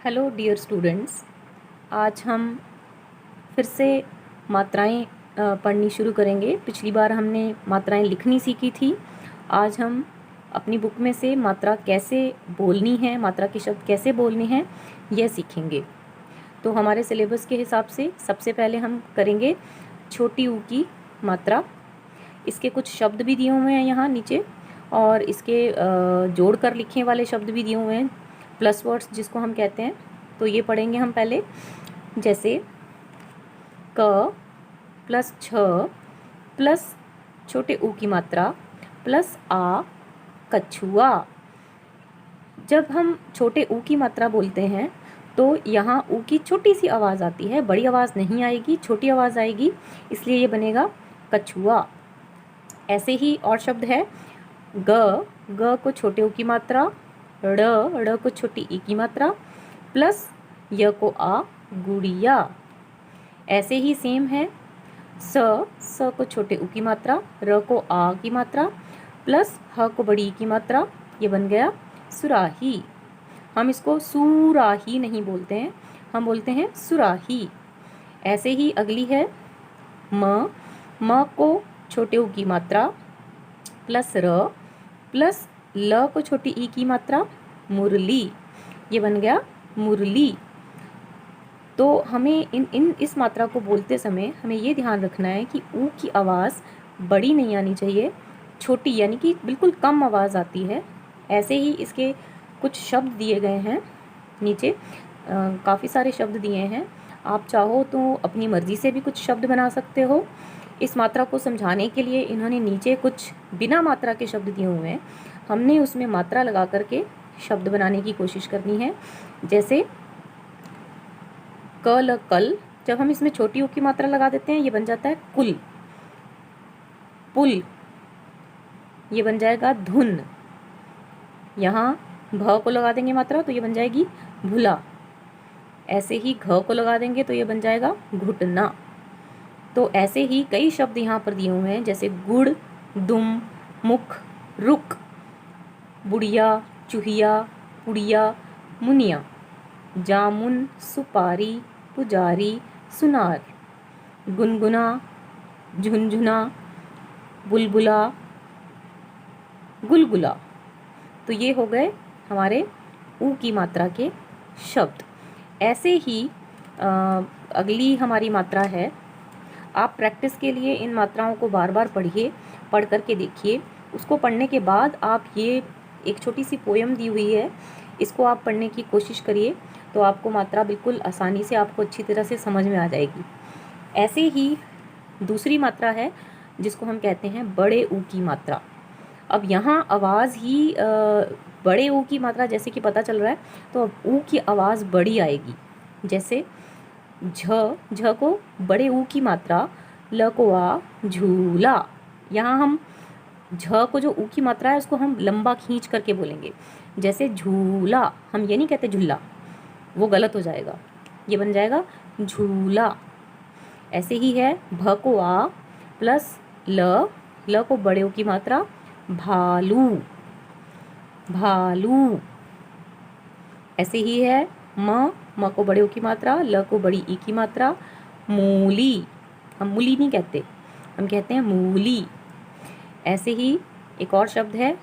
Hello dear students. आज हम फिर से मात्राएं पढ़नी शुरू करेंगे। पिछली बार हमने मात्राएं लिखनी सीखी थी। आज हम अपनी बुक में से मात्रा कैसे बोलनी है, मात्रा के शब्द कैसे बोलने हैं, यह सीखेंगे। तो हमारे सिलेबस के हिसाब से सबसे पहले हम करेंगे छोटी ऊ की मात्रा। इसके कुछ शब्द भी दिए हुए हैं यहाँ नीचे, और इसके जोड़कर लिखने वाले शब्द भी दिए हुए हैं, प्लस वर्ड्स जिसको हम कहते हैं। तो ये पढ़ेंगे हम पहले, जैसे क प्लस छ प्लस छोटे ऊ की मात्रा प्लस आ, कछुआ। जब हम छोटे ऊ की मात्रा बोलते हैं तो यहाँ ऊ की छोटी सी आवाज़ आती है, बड़ी आवाज़ नहीं आएगी, छोटी आवाज़ आएगी, इसलिए ये बनेगा कछुआ। ऐसे ही और शब्द है ग को छोटे ऊ की मात्रा, ड़ को छोटी ई की मात्रा प्लस य को आ, गुड़िया। ऐसे ही सेम है स को छोटे ऊ की मात्रा, र को आ की मात्रा प्लस ह को बड़ी ई की मात्रा, ये बन गया सुराही। हम इसको सुराही नहीं बोलते हैं, हम बोलते हैं सुराही। ऐसे ही अगली है म को छोटे ऊ की मात्रा प्लस र प्लस ल को छोटी ई की मात्रा, मुरली, ये बन गया मुरली। तो हमें इस मात्रा को बोलते समय हमें ये ध्यान रखना है कि ऊ की आवाज़ बड़ी नहीं आनी चाहिए, छोटी, यानी कि बिल्कुल कम आवाज़ आती है। ऐसे ही इसके कुछ शब्द दिए गए हैं नीचे, काफ़ी सारे शब्द दिए हैं। आप चाहो तो अपनी मर्ज़ी से भी कुछ शब्द बना सकते हो। इस मात्रा को समझाने के लिए इन्होंने नीचे कुछ बिना मात्रा के शब्द दिए हुए हैं, हमने उसमें मात्रा लगा करके शब्द बनाने की कोशिश करनी है। जैसे कल, जब हम इसमें छोटी ऊ की मात्रा लगा देते हैं ये बन जाता है कुल। पुल, ये बन जाएगा धुन। यहाँ भ को लगा देंगे मात्रा तो ये बन जाएगी भुला। ऐसे ही घ को लगा देंगे तो ये बन जाएगा घुटना। तो ऐसे ही कई शब्द यहाँ पर दिए हुए हैं, जैसे गुड़, दुम, मुख, रुक, बुढ़िया, चूहिया, पुड़िया, मुनिया, जामुन, सुपारी, पुजारी, सुनार, गुनगुना, झुनझुना, बुलबुला, गुलगुला। तो ये हो गए हमारे ऊ की मात्रा के शब्द। ऐसे ही अगली हमारी मात्रा है। आप प्रैक्टिस के लिए इन मात्राओं को बार बार पढ़िए, पढ़ करके देखिए। उसको पढ़ने के बाद आप ये एक छोटी सी पोयम दी हुई है, इसको आप पढ़ने की कोशिश करिए, तो आपको मात्रा बिल्कुल आसानी से, आपको अच्छी तरह से समझ में आ जाएगी। ऐसे ही दूसरी मात्रा है जिसको हम कहते हैं बड़े ऊ की मात्रा। अब यहाँ आवाज़ ही बड़े ऊ की मात्रा जैसे कि पता चल रहा है, तो अब ऊ की आवाज़ बड़ी आएगी। जैसे झ को बड़े ऊ की मात्रा, ल को आ, झूला। यहाँ हम झ को जो ऊ की मात्रा है उसको हम लंबा खींच करके बोलेंगे, जैसे झूला। हम ये नहीं कहते झुल्ला, वो गलत हो जाएगा, ये बन जाएगा झूला। ऐसे ही है भ को आ प्लस ल को बड़े ऊ की मात्रा, भालू, भालू। ऐसे ही है म को बड़े ऊ की मात्रा, ल को बड़ी ई की मात्रा, मूली। हम मूली नहीं कहते, हम कहते हैं मूली। ऐसे ही एक और शब्द है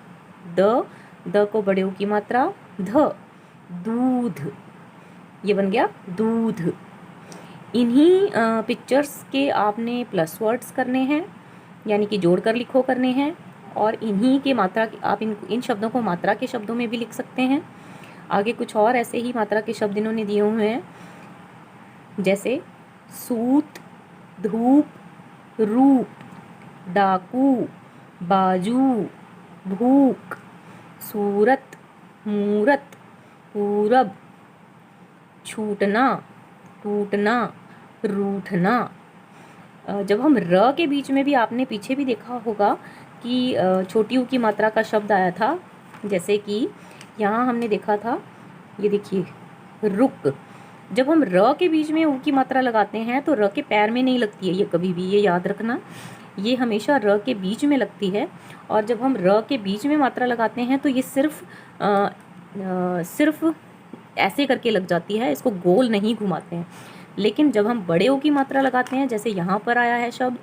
द को बड़े ऊ की मात्रा, ध, दूध, ये बन गया दूध। इन्हीं पिक्चर्स के आपने प्लस वर्ड्स करने हैं, यानी कि जोड़कर लिखो करने हैं, और इन्हीं के मात्रा आप इन शब्दों को मात्रा के शब्दों में भी लिख सकते हैं। आगे कुछ और ऐसे ही मात्रा के शब्द इन्होंने दिए हुए हैं, जैसे सूत, धूप, रूप, डाकू, बाजू, भूख, सूरत, मूरत, पूरब, छूटना, टूटना, रूठना। जब हम र के बीच में भी, आपने पीछे भी देखा होगा कि छोटी ऊ की मात्रा का शब्द आया था, जैसे कि यहाँ हमने देखा था, ये देखिए रुक। जब हम र के बीच में ऊ की मात्रा लगाते हैं तो र के पैर में नहीं लगती है ये कभी भी, ये याद रखना, ये हमेशा र के बीच में लगती है। और जब हम र के बीच में मात्रा लगाते हैं तो ये सिर्फ ऐसे करके लग जाती है, इसको गोल नहीं घुमाते हैं। लेकिन जब हम बड़े ओ की मात्रा लगाते हैं, जैसे यहाँ पर आया है शब्द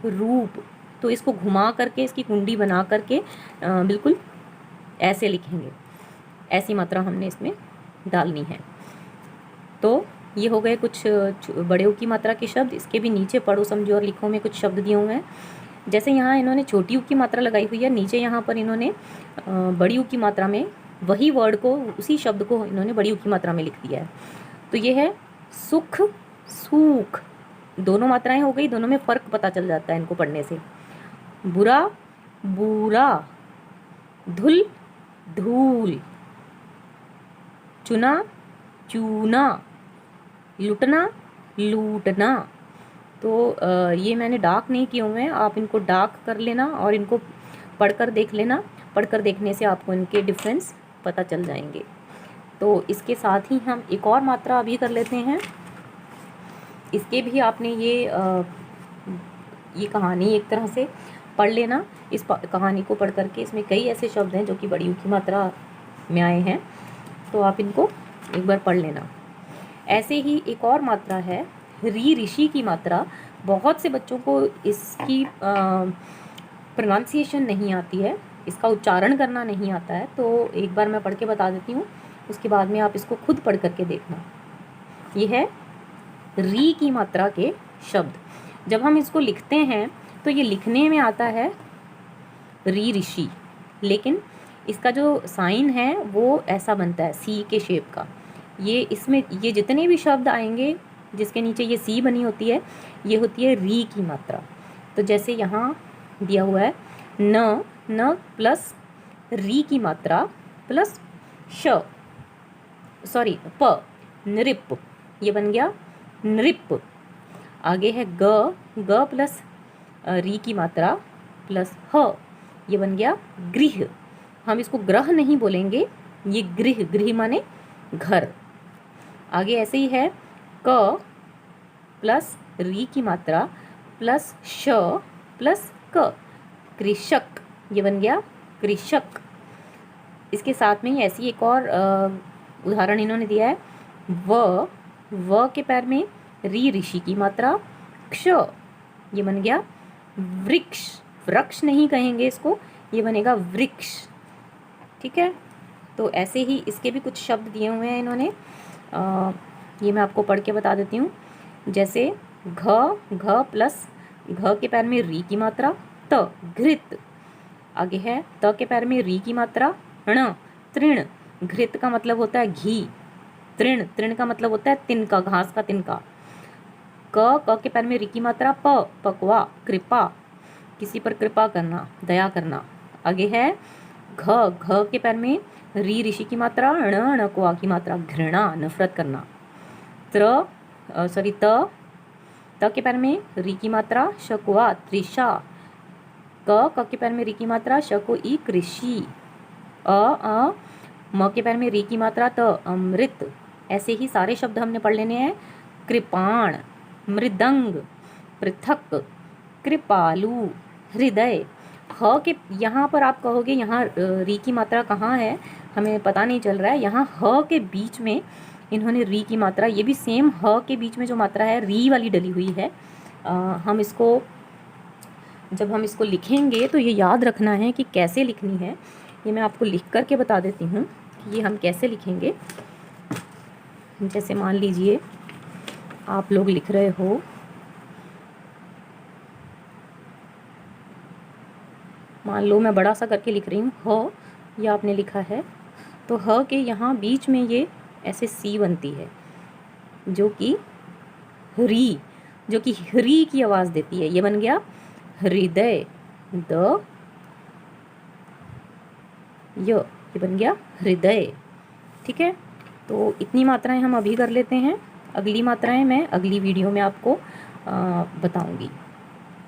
रूप, तो इसको घुमा करके, इसकी कुंडी बना करके बिल्कुल ऐसे लिखेंगे। ऐसी मात्रा हमने इसमें डालनी है। तो ये हो गए कुछ बड़े ओ की मात्रा के शब्द। इसके भी नीचे पढ़ो समझो और लिखो में कुछ शब्द दिए हुए हैं। जैसे यहाँ इन्होंने छोटी ऊ की मात्रा लगाई हुई है, नीचे यहाँ पर इन्होंने बड़ी ऊ की मात्रा में वही वर्ड को, उसी शब्द को इन्होंने बड़ी ऊ की मात्रा में लिख दिया है। तो ये है सुख सूख, दोनों मात्राएं हो गई, दोनों में फ़र्क पता चल जाता है इनको पढ़ने से। बुरा बूरा, धुल धूल, चुना चूना, लुटना लूटना। तो ये मैंने डार्क नहीं किए हुए हैं, आप इनको डार्क कर लेना और इनको पढ़कर देख लेना। पढ़कर देखने से आपको इनके डिफरेंस पता चल जाएंगे। तो इसके साथ ही हम एक और मात्रा अभी कर लेते हैं। इसके भी आपने ये कहानी एक तरह से पढ़ लेना। इस कहानी को पढ़ करके इसमें कई ऐसे शब्द हैं जो कि बड़ी ऊ की मात्रा में आए हैं, तो आप इनको एक बार पढ़ लेना। ऐसे ही एक और मात्रा है री ऋषि की मात्रा। बहुत से बच्चों को इसकी प्रोनाउंसिएशन नहीं आती है, इसका उच्चारण करना नहीं आता है। तो एक बार मैं पढ़ के बता देती हूँ, उसके बाद में आप इसको खुद पढ़ करके देखना। ये है री की मात्रा के शब्द। जब हम इसको लिखते हैं तो ये लिखने में आता है री ऋषि, लेकिन इसका जो साइन है वो ऐसा बनता है सी के शेप का। ये इसमें ये जितने भी शब्द आएंगे जिसके नीचे ये सी बनी होती है, ये होती है री की मात्रा। तो जैसे यहाँ दिया हुआ है न प्लस री की मात्रा प्लस प, नृप, ये बन गया नृप। आगे है ग प्लस री की मात्रा प्लस ह, ये बन गया गृह। हम इसको ग्रह नहीं बोलेंगे, ये गृह माने घर। आगे ऐसे ही है क प्लस री की मात्रा प्लस श प्लस क, कृषक, ये बन गया कृषक। इसके साथ में ही ऐसी एक और उदाहरण इन्होंने दिया है व के पैर में री ऋषि की मात्रा क्ष, ये बन गया वृक्ष। वृक्ष नहीं कहेंगे इसको, ये बनेगा वृक्ष। ठीक है, तो ऐसे ही इसके भी कुछ शब्द दिए हुए हैं इन्होंने। ये मैं आपको पढ़ के बता देती हूँ। जैसे घ प्लस घ के पैर में री की मात्रा त, घृत। आगे है त के पैर में री की मात्रा ण, तृण। घृत का मतलब होता है घी, तृण का मतलब होता है तिनका, घास का तिनका। क के पैर में री की मात्रा प, पकवा, कृपा, किसी पर कृपा करना, दया करना। आगे है घ के पैर में री ऋषि की मात्रा ण क्वा की मात्रा, घृणा, नफरत करना। त के पैर में री की मात्रा शकुआ, तृषा। क के पैर में री की मात्रा शको ई, कृषि। म के पैर में री की मात्रा त, अमृत। ऐसे ही सारे शब्द हमने पढ़ लेने हैं। कृपाण, मृदंग, पृथक, कृपालु, हृदय। ह के यहाँ पर आप कहोगे यहाँ री की मात्रा कहाँ है, हमें पता नहीं चल रहा है। यहाँ ह के बीच में इन्होंने री की मात्रा, ये भी सेम ह के बीच में जो मात्रा है री वाली डली हुई है। हम इसको जब हम इसको लिखेंगे तो ये याद रखना है कि कैसे लिखनी है। ये मैं आपको लिख करके बता देती हूँ कि ये हम कैसे लिखेंगे। जैसे मान लीजिए आप लोग लिख रहे हो, मान लो मैं बड़ा सा करके लिख रही हूँ ह, ये आपने लिखा है, तो ह के यहाँ बीच में ये ऐसे सी बनती है जो कि री की आवाज़ देती है। ये बन गया हृदय, ये बन गया हृदय। ठीक है, तो इतनी मात्राएं हम अभी कर लेते हैं। अगली मात्राएं मैं अगली वीडियो में आपको बताऊंगी।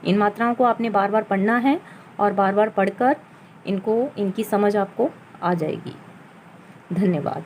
इन मात्राओं को आपने बार बार पढ़ना है और बार बार पढ़कर इनकी समझ आपको आ जाएगी। धन्यवाद।